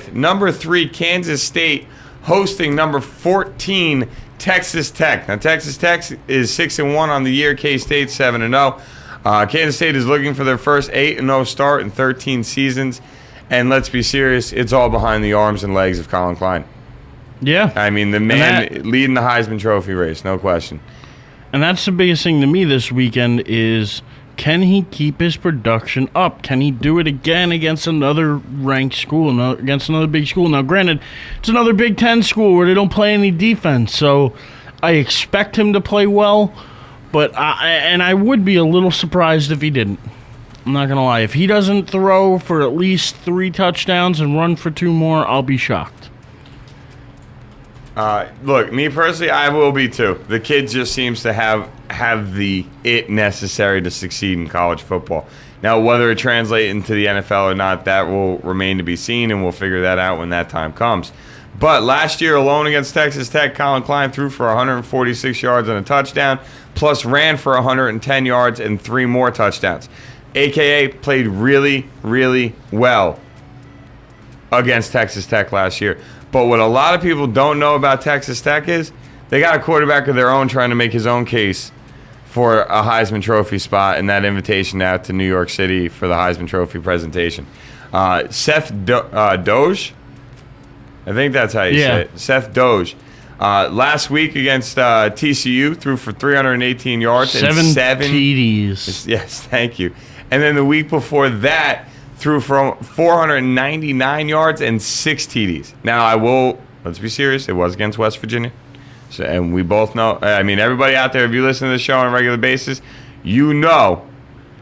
with number 3 Kansas State hosting number 14 Texas Tech. Now, Texas Tech is 6-1 on the year. K-State 7-0. Kansas State is looking for their first 8-0 start in 13 seasons. And let's be serious, it's all behind the arms and legs of Colin Klein. Yeah. I mean, the man leading the Heisman Trophy race, no question. And that's the biggest thing to me this weekend is, can he keep his production up? Can he do it again against another ranked school, against another big school? Now, granted, it's another Big Ten school where they don't play any defense, so I expect him to play well, but I would be a little surprised if he didn't. I'm not going to lie. If he doesn't throw for at least 3 touchdowns and run for 2 more, I'll be shocked. Look, me personally, I will be too. The kid just seems to have the it necessary to succeed in college football. Now, whether it translates into the NFL or not, that will remain to be seen, and we'll figure that out when that time comes. But last year alone against Texas Tech, Colin Klein threw for 146 yards and a touchdown, plus ran for 110 yards and 3 more touchdowns. AKA played really, really well against Texas Tech last year. But what a lot of people don't know about Texas Tech is they got a quarterback of their own trying to make his own case for a Heisman Trophy spot and that invitation out to New York City for the Heisman Trophy presentation. Seth Doge, I think that's how you say it. Seth Doge. Last week against TCU, threw for 318 yards and 7 TDs. Yes, thank you. And then the week before that, threw for 499 yards and 6 TDs. Now, let's be serious, it was against West Virginia. So, and we both know, I mean, everybody out there, if you listen to the show on a regular basis, you know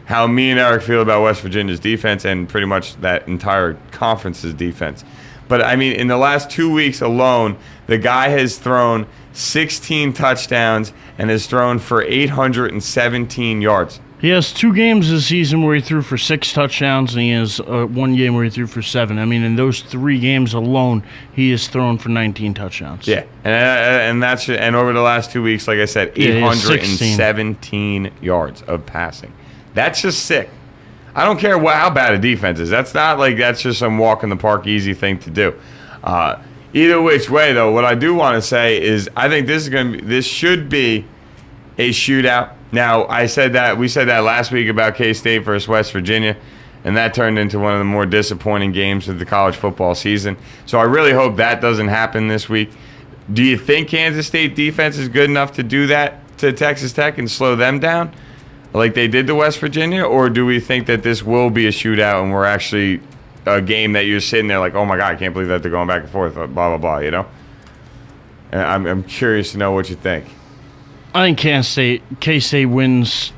how me and Eric feel about West Virginia's defense and pretty much that entire conference's defense. But, I mean, in the last 2 weeks alone, the guy has thrown 16 touchdowns and has thrown for 817 yards. He has 2 games this season where he threw for 6 touchdowns, and he has 1 game where he threw for 7. I mean, in those 3 games alone, he has thrown for 19 touchdowns. Yeah, and over the last 2 weeks, like I said, 817 yards of passing. That's just sick. I don't care how bad a defense is. That's not like that's just some walk in the park easy thing to do. Either which way, though, what I do want to say is I think this should be a shootout. Now, we said that last week about K-State versus West Virginia, and that turned into one of the more disappointing games of the college football season. So I really hope that doesn't happen this week. Do you think Kansas State defense is good enough to do that to Texas Tech and slow them down like they did to West Virginia, or do we think that this will be a shootout and we're actually a game that you're sitting there like, oh my God, I can't believe that they're going back and forth, blah, blah, blah, you know? And I'm curious to know what you think. I think K-State wins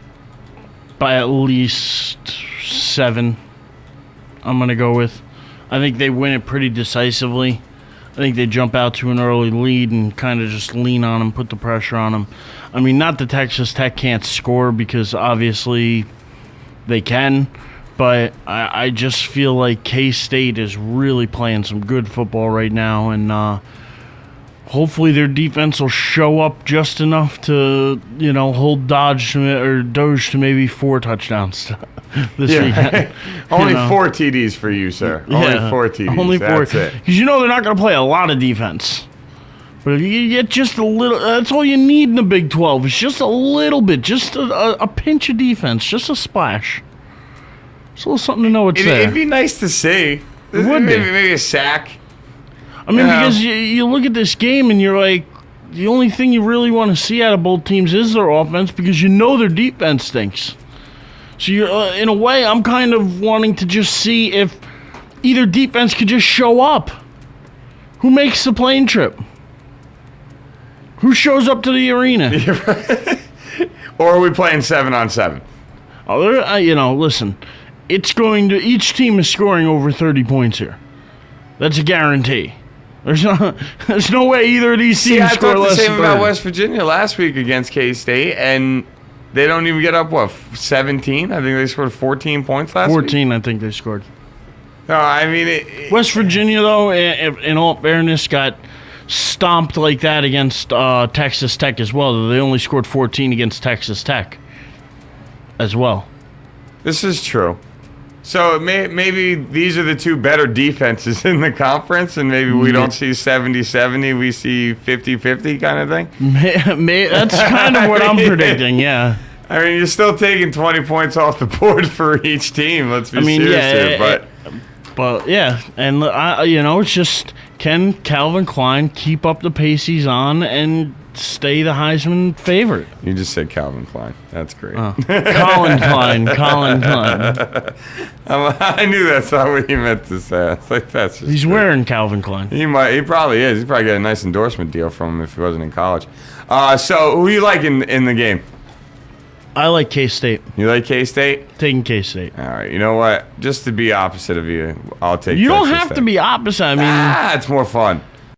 by at least 7. I'm going to go with. I think they win it pretty decisively. I think they jump out to an early lead and kind of just lean on them, put the pressure on them. I mean, not that Texas Tech can't score, because obviously they can, but I just feel like K-State is really playing some good football right now, and hopefully their defense will show up just enough to, hold Doge to maybe 4 touchdowns this weekend. Only 4 TDs for you, sir. Only 4 TDs. Only 4. That's it. Because they're not going to play a lot of defense. But if you get just a little, that's all you need in the Big 12. It's just a little bit, just a pinch of defense, just a splash. Just a little something to know it's there. It'd be nice to see. It would be. Maybe a sack. I mean, because you look at this game and you're like, the only thing you really want to see out of both teams is their offense, because their defense stinks. So you're, in a way, I'm kind of wanting to just see if either defense could just show up. Who makes the plane trip? Who shows up to the arena? Or are we playing 7-on-7? Oh, listen, each team is scoring over 30 points here. That's a guarantee. There's no way either of these teams score less than 30. I thought the same about West Virginia last week against K-State, and they don't even get up, 17? I think they scored 14 points last week. 14, I think they scored. No, I mean... West Virginia, though, in all fairness, got stomped like that against Texas Tech as well. They only scored 14 against Texas Tech as well. This is true. So maybe these are the two better defenses in the conference, and maybe we don't see 70-70, we see 50-50 kind of thing. That's kind of what I'm predicting. Yeah. I mean, you're still taking 20 points off the board for each team. Let's be serious here, but yeah, and it's just, can Calvin Klein keep up the pace he's on and stay the Heisman favorite? You just said Calvin Klein. That's great. Colin Klein. I knew that's not what you meant to say. I was like, that's just He's great. wearing Calvin Klein. He probably is. He probably got a nice endorsement deal from him if he wasn't in college. So who you like in the game? I like K-State. You like K-State? Taking K-State. All right. You know what? Just to be opposite of you, I'll take You don't Texas have Tech. to be opposite. I mean, It's more fun.